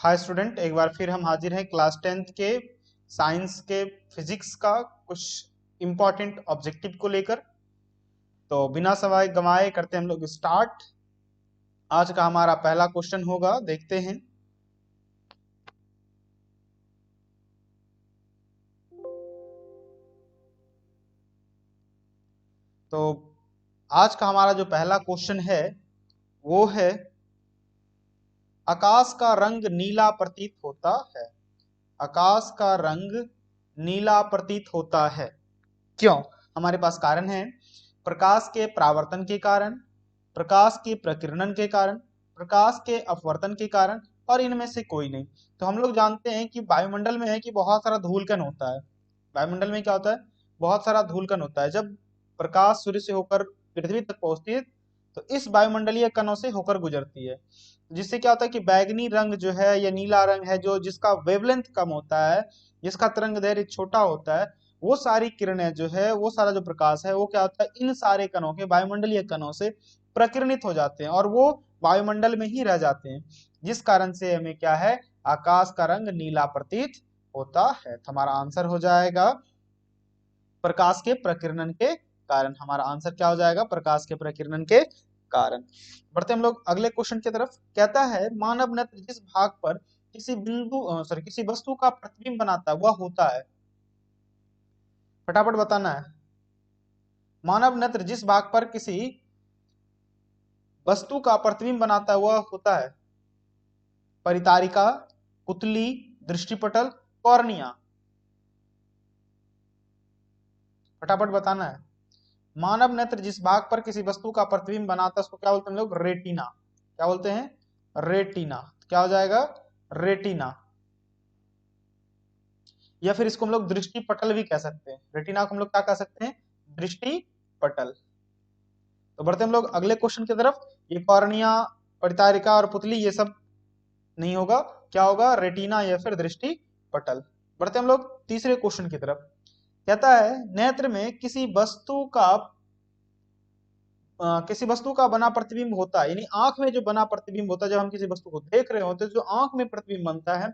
Hi student, एक बार फिर हम हाजिर हैं क्लास 10th के साइंस के फिजिक्स का कुछ इम्पोर्टेंट ऑब्जेक्टिव को लेकर। तो बिना समय गंवाए करते हैं हम लोग स्टार्ट। आज का हमारा पहला क्वेश्चन होगा, देखते हैं। तो आज का हमारा जो पहला क्वेश्चन है वो है, आकाश का रंग नीला प्रतीत होता है। आकाश का रंग नीला प्रतीत होता है, क्यों? हमारे पास कारण है, प्रकाश के परावर्तन के कारण, प्रकाश के प्रकीर्णन के कारण, प्रकाश के अपवर्तन के कारण, और इनमें से कोई नहीं। तो हम लोग जानते हैं कि वायुमंडल में है कि बहुत सारा धूलकण होता है। वायुमंडल में क्या होता है? बहुत सारा धूलकण होता है। जब प्रकाश सूर्य से होकर पृथ्वी तक पहुंचती है तो इस वायुमंडलीय कणों से होकर गुजरती है, जिससे क्या होता है कि बैगनी रंग जो है या नीला रंग है, जो जिसका वेवलेंथ कम होता है, जिसका तरंग दैर्घ्य छोटा होता है, वो सारी किरणें जो है, वो सारा जो प्रकाश है, वो क्या होता है, इन सारे कणों के, वायुमंडलीय कणों से प्रकीर्णित हो जाते हैं और वो वायुमंडल में ही रह जाते हैं, जिस कारण से हमें क्या है, आकाश का रंग नीला प्रतीत होता है। तो हमारा आंसर हो जाएगा प्रकाश के प्रकीर्णन के कारण। हमारा आंसर क्या हो जाएगा? प्रकाश के प्रकीर्णन के कारण। बढ़ते हम लोग अगले क्वेश्चन की तरफ। कहता है, मानव नेत्र जिस भाग पर किसी किसी वस्तु का प्रतिबिंब बनाता है वह होता है। फटाफट बताना है। मानव नेत्र जिस भाग पर किसी वस्तु का प्रतिबिंब बनाता है वह होता है परितारिका, पुतली, दृष्टिपटल, कॉर्निया। फटाफट बताना है। मानव नेत्र जिस भाग पर किसी वस्तु का प्रतिबिंब बनाता है उसको क्या बोलते हैं हम लोग? रेटिना। क्या बोलते हैं? रेटिना। क्या हो जाएगा? रेटिना। या फिर इसको हम लोग दृष्टि पटल भी कह सकते हैं। रेटिना को हम लोग क्या कह सकते हैं? दृष्टि पटल। तो बढ़ते हम लोग अगले क्वेश्चन की तरफ। ये कॉर्निया, परितारिका और पुतली ये सब नहीं होगा। क्या होगा? रेटिना या फिर दृष्टि पटल। बढ़ते हम लोग तीसरे क्वेश्चन की तरफ। कहता है, नेत्र में किसी वस्तु का बना प्रतिबिंब होता है, यानी आंख में जो बना प्रतिबिंब होता है, जब हम किसी वस्तु को देख रहे होते हैं, जो आंख में प्रतिबिंब बनता है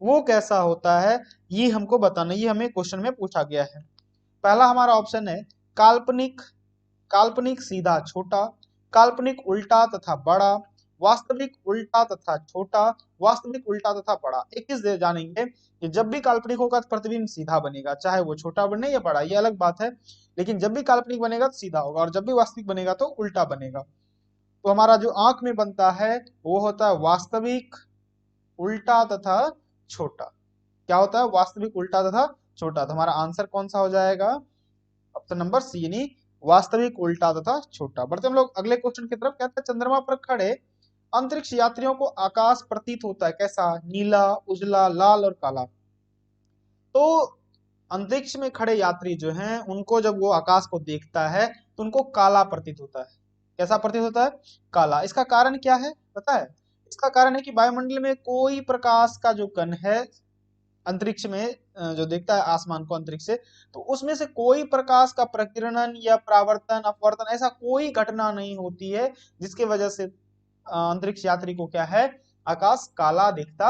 वो कैसा होता है, ये हमको बताना। ये हमें क्वेश्चन में पूछा गया है। पहला हमारा ऑप्शन है काल्पनिक, काल्पनिक सीधा छोटा, काल्पनिक उल्टा तथा बड़ा, वास्तविक उल्टा तथा छोटा, वास्तविक उल्टा तथा बड़ा। एक चीज जानेंगे कि जब भी काल्पनिक होगा तो प्रतिबिंब सीधा बनेगा, चाहे वो छोटा बने या बड़ा, ये अलग बात है। लेकिन जब भी काल्पनिक बनेगा तो सीधा होगा, और जब भी वास्तविक बनेगा तो उल्टा बनेगा। तो हमारा जो आंख में बनता है वो होता है वास्तविक उल्टा तथा छोटा। क्या होता है? वास्तविक उल्टा तथा छोटा। तो हमारा आंसर कौन सा हो जाएगा? ऑप्शन नंबर सी, यानी वास्तविक उल्टा तथा छोटा। बढ़ते हम लोग अगले क्वेश्चन की तरफ। कहते हैं, चंद्रमा पर खड़े अंतरिक्ष यात्रियों को आकाश प्रतीत होता है कैसा? नीला, उजला, लाल और काला। तो अंतरिक्ष में खड़े यात्री जो हैं उनको जब वो आकाश को देखता है तो उनको काला प्रतीत होता है। कैसा प्रतीत होता है? काला। इसका कारण क्या है पता है? इसका कारण है कि वायुमंडल में कोई प्रकाश का जो कण है अंतरिक्ष में, जो देखता है आसमान को अंतरिक्ष से, तो उसमें से कोई प्रकाश का प्रकीर्णन या परावर्तन, अपवर्तन, ऐसा कोई घटना नहीं होती है जिसके वजह से अंतरिक्ष यात्री को क्या है, आकाश काला दिखता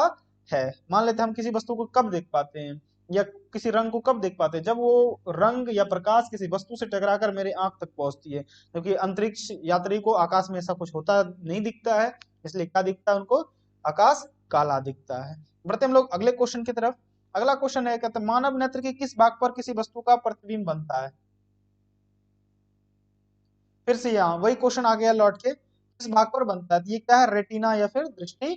है। मान लेते हैं हम किसी वस्तु को कब देख पाते हैं, या किसी रंग को कब देख पाते हैं? जब वो रंग या प्रकाश किसी वस्तु से टकराकर मेरे आंख तक पहुंचती है, क्योंकि अंतरिक्ष यात्री को आकाश में ऐसा कुछ होता नहीं दिखता है, इसलिए क्या दिखता है उनको? आकाश काला दिखता है। बढ़ते हम लोग अगले क्वेश्चन की तरफ। अगला क्वेश्चन है, कहते हैं, मानव नेत्र के किस भाग पर किसी वस्तु का प्रतिबिंब बनता है? फिर से यहाँ वही क्वेश्चन आ गया लौट के, किस भाग पर बनता है? तो ये क्या है? रेटिना या फिर दृष्टि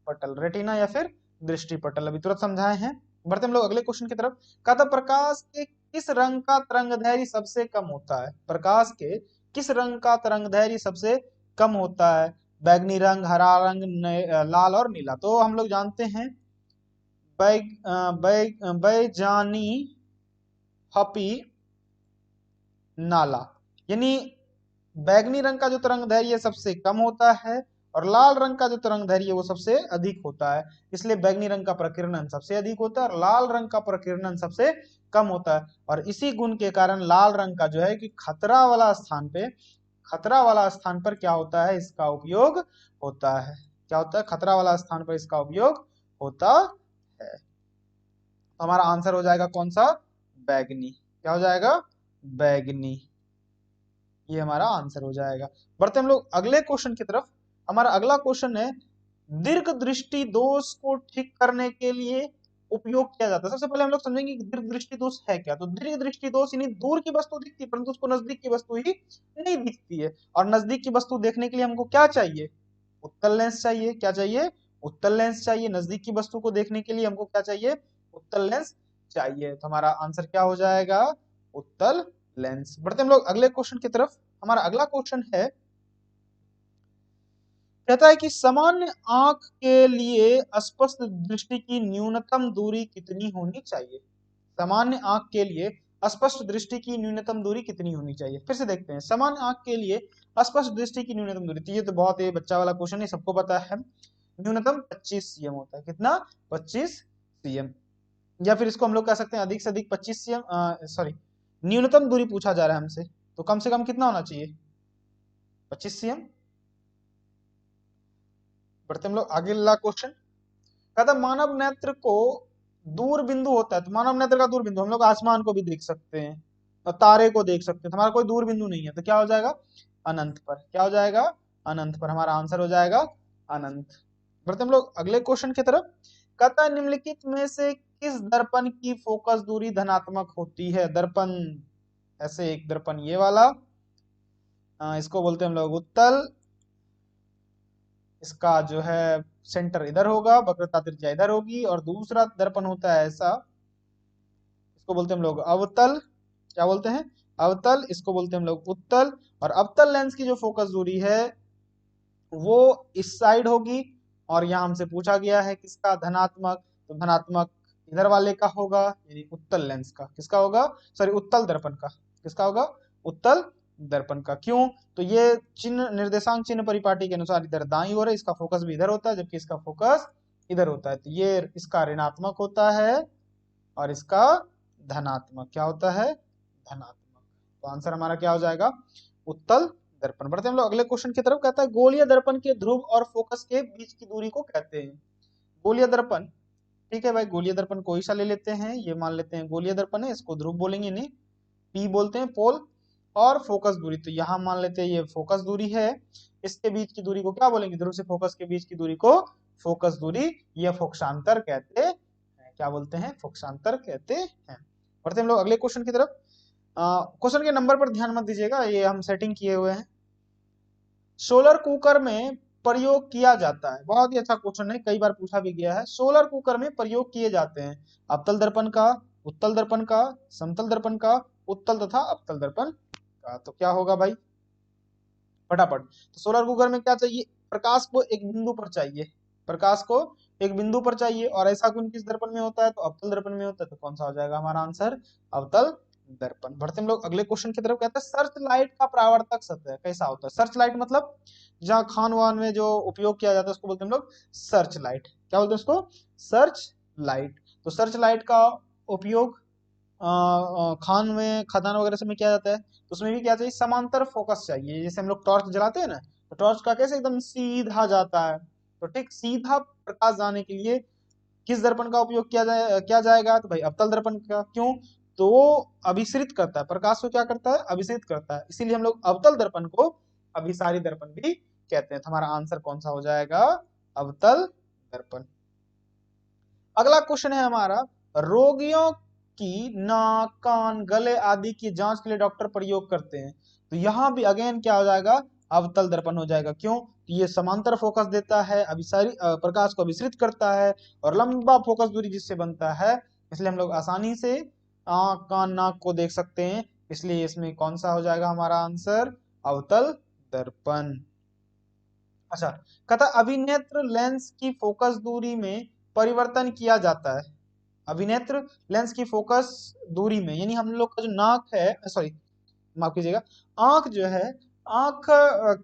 पटल। रेटिना या फिर दृष्टि पटल, अभी तुरंत समझाए हैं। बढ़ते हम लोग अगले क्वेश्चन की तरफ। कहता, प्रकाश के किस रंग का तरंगदैर्घ्य सबसे कम होता है? प्रकाश के किस रंग का तरंगदैर्घ्य सबसे कम होता है? बैगनी रंग, हरा रंग, लाल और नीला। तो हम लोग जानते हैं बैजानी, हपी, नाला, यानी बैगनी रंग का जो तरंग दैर्घ्य सबसे कम होता है और लाल रंग का जो तरंग दैर्घ्य वो सबसे अधिक होता है। इसलिए बैगनी रंग का प्रकीर्णन सबसे अधिक होता है और लाल रंग का प्रकीर्णन सबसे कम होता है। और इसी गुण के कारण लाल रंग का जो है कि खतरा वाला स्थान पर क्या होता है, इसका उपयोग होता है। क्या होता है? खतरा वाला स्थान पर इसका उपयोग होता है। तो हमारा आंसर हो जाएगा कौन सा? बैगनी। क्या हो जाएगा? बैगनी। ये हमारा आंसर हो जाएगा। बढ़ते हम लोग अगले क्वेश्चन की तरफ। हमारा अगला क्वेश्चन है, दीर्घ दृष्टि दोष को ठीक करने के लिए उपयोग किया जाता है। सबसे पहले हम लोग समझेंगे कि दीर्घ दृष्टि दोष है क्या। तो दीर्घ दृष्टि दोष यानी दूर की वस्तु दिखती है परंतु उसको नजदीक की वस्तु ही नहीं दिखती है। और नजदीक की वस्तु देखने के लिए हमको क्या चाहिए? उत्तल लेंस चाहिए। क्या चाहिए? उत्तल लेंस चाहिए। नजदीक की वस्तु को देखने के लिए हमको क्या चाहिए? उत्तल लेंस चाहिए। तो हमारा आंसर क्या हो जाएगा? उत्तल लेंस। बढ़ते हम लोग अगले क्वेश्चन की तरफ। हमारा अगला क्वेश्चन है, कहता है कि सामान्य आंख के लिए स्पष्ट दृष्टि की न्यूनतम दूरी कितनी होनी चाहिए? सामान्य आंख के लिए स्पष्ट दृष्टि की न्यूनतम दूरी कितनी होनी चाहिए? फिर से देखते हैं, सामान्य आंख के लिए स्पष्ट दृष्टि की न्यूनतम दूरी। तो ये तो बहुत ही बच्चा वाला क्वेश्चन है, सबको पता है। न्यूनतम 25 सीएम होता है। कितना? 25 सीएम। या फिर इसको हम लोग कह सकते हैं अधिक से अधिक 25 सीएम, सॉरी, न्यूनतम दूरी पूछा जा रहा है हमसे, तो कम से कम कितना होना चाहिए? 25 सीएम। बढ़ते हम लोग अगला क्वेश्चन। कहता मानव नेत्र को दूर बिंदु होता है। तो मानव नेत्र का दूर बिंदु, हम लोग आसमान को भी देख सकते हैं और तारे को देख सकते हैं। तो हमारा कोई दूर बिंदु नहीं है, तो क्या हो जाएगा? अनंत पर। क्या हो जाएगा? अनंत पर। हमारा आंसर हो जाएगा अनंत। बढ़ते हम लोग अगले क्वेश्चन की तरफ। कहता है निम्नलिखित में से किस दर्पण की फोकस दूरी धनात्मक होती है? दर्पण, ऐसे एक दर्पण ये वाला, इसको बोलते हैं हम लोग उत्तल। इसका जो है सेंटर इधर होगा, वक्रता त्रिज्या इधर होगी। और दूसरा दर्पण होता है ऐसा, इसको बोलते हैं हम लोग अवतल। क्या बोलते हैं? अवतल। इसको बोलते हैं हम लोग उत्तल। और अवतल लेंस की जो फोकस दूरी है वो इस साइड होगी। और यहाँ हमसे पूछा गया है किसका? धनात्मक। तो धनात्मक इधर वाले का होगा, यानी उत्तल लेंस का। किसका होगा? सॉरी, उत्तल दर्पण का। किसका होगा? उत्तल दर्पण का। क्यों? तो ये चिन्ह, निर्देशांक चिन्ह परिपाटी के अनुसार इधर दाईं ओर है, इसका फोकस भी इधर होता है, जबकि इसका फोकस इधर होता है। तो ये इसका ऋणात्मक होता है और इसका धनात्मक। क्या होता है? धनात्मक। तो आंसर हमारा क्या हो जाएगा? उत्तल दर्पण। बढ़ते हम लोग अगले क्वेश्चन की तरफ। कहता है गोलीय दर्पण के ध्रुव और फोकस के बीच की दूरी को कहते हैं। गोलीय दर्पण, ठीक है भाई, गोलीय दर्पण कोई सा ले लेते हैं, ये मान लेते हैं गोलीय दर्पण है, इसको ध्रुव बोलेंगे, नहीं पी बोलते हैं, पोल। और फोकस दूरी, तो यहां मान लेते हैं ये फोकस दूरी है। इसके बीच की दूरी को क्या बोलेंगे? ध्रुव से फोकस के बीच की दूरी को फोकस दूरी या फोकसांतर कहते हैं। क्या बोलते हैं? फोकसांतर कहते हैं। बढ़ते हम लोग अगले क्वेश्चन की तरफ। क्वेश्चन के नंबर पर ध्यान मत दीजिएगा, ये हम सेटिंग किए हुए हैं। सोलर कुकर में प्रयोग किया जाता है। बहुत ही अच्छा क्वेश्चन है, कई बार पूछा भी गया है। सोलर कुकर में प्रयोग किए जाते हैं अवतल दर्पण का, उत्तल दर्पण का, समतल दर्पण का, उत्तल तथा अवतल दर्पण का। तो क्या होगा भाई? फटाफट। तो सोलर कुकर में क्या चाहिए? प्रकाश को एक बिंदु पर चाहिए। प्रकाश को एक बिंदु पर चाहिए। और ऐसा गुण किस दर्पण में होता है? तो अवतल दर्पण में होता है। तो कौन सा हो जाएगा हमारा आंसर? अवतल दर्पण। बढ़ते हम लोग अगले क्वेश्चन की तरफ। कहते हैं सर्च लाइट का परावर्तक सतह कैसा होता है? सर्च लाइट मतलब जहाँ खान वान में जो उपयोग किया जाता है उसको बोलते हैं हम लोग सर्च लाइट। क्या बोलते हैं उसको? Search light. तो सर्च लाइट का उपयोग खान में, खदान वगैरह सब में किया जाता है। तो उसमें भी क्या चाहिए? समांतर फोकस चाहिए। जैसे हम लोग टॉर्च जलाते हैं ना, तो टॉर्च का कैसे एकदम सीधा जाता है, तो ठीक सीधा प्रकाश जाने के लिए किस दर्पण का उपयोग किया जाएगा? तो भाई अवतल दर्पण का। क्यों? तो वो अभिसरित करता है, प्रकाश को क्या करता है? अभिसरित करता है। इसीलिए हम लोग अवतल दर्पण को अभिसारी दर्पण भी कहते हैं। तो हमारा आंसर कौन सा हो जाएगा? अवतल दर्पण। अगला क्वेश्चन है हमारा, रोगियों की नाक, कान, गले आदि की जांच के लिए डॉक्टर प्रयोग करते हैं। तो यहां भी अगेन क्या हो जाएगा? अवतल दर्पण हो जाएगा। क्यों? ये समांतर फोकस देता है, अभिसारी प्रकाश को अभिसरित करता है और लंबा फोकस दूरी जिससे बनता है, इसलिए हम लोग आसानी से आंख, कान, नाक को देख सकते हैं। इसलिए इसमें कौन सा हो जाएगा हमारा आंसर? अवतल दर्पण। अच्छा, कहता अभिनेत्र लेंस की फोकस दूरी में परिवर्तन किया जाता है। अभिनेत्र लेंस की फोकस दूरी में, यानी हम लोग का जो नाक है, सॉरी माफ कीजिएगा, आंख जो है, आंख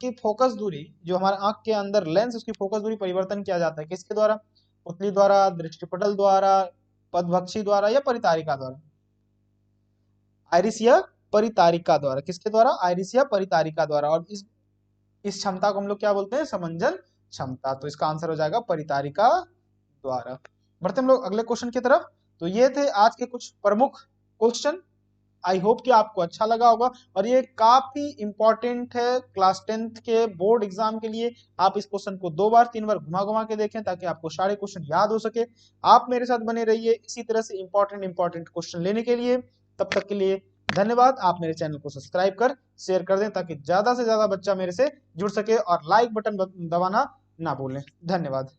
की फोकस दूरी, जो हमारे आंख के अंदर लेंस, उसकी फोकस दूरी परिवर्तन किया जाता है किसके द्वारा? पुतली द्वारा, दृष्टिपटल द्वारा, पदभक्षी द्वारा या परितारिका द्वारा? आइरिस या परितारिका द्वारा। किसके द्वारा? आइरिस या परितारिका द्वारा। और इस क्षमता को हम लोग क्या बोलते हैं? समंजन क्षमता। तो इसका आंसर हो जाएगा परितारिका द्वारा। बढ़ते हम लोग अगले क्वेश्चन की तरफ। तो ये थे आज के कुछ प्रमुख क्वेश्चन। आई होप कि आपको अच्छा लगा होगा, और ये काफी इंपॉर्टेंट है क्लास 10th के बोर्ड एग्जाम के लिए। आप इस क्वेश्चन को 2 बार 3 बार घुमा घुमा के देखें ताकि आपको सारे क्वेश्चन याद हो सके। आप मेरे साथ बने रहिए इसी तरह से इंपॉर्टेंट इंपॉर्टेंट क्वेश्चन लेने के लिए। तब तक के लिए धन्यवाद। आप मेरे चैनल को सब्सक्राइब कर शेयर कर दें ताकि ज्यादा से ज्यादा बच्चा मेरे से जुड़ सके, और लाइक बटन दबाना ना भूलें। धन्यवाद।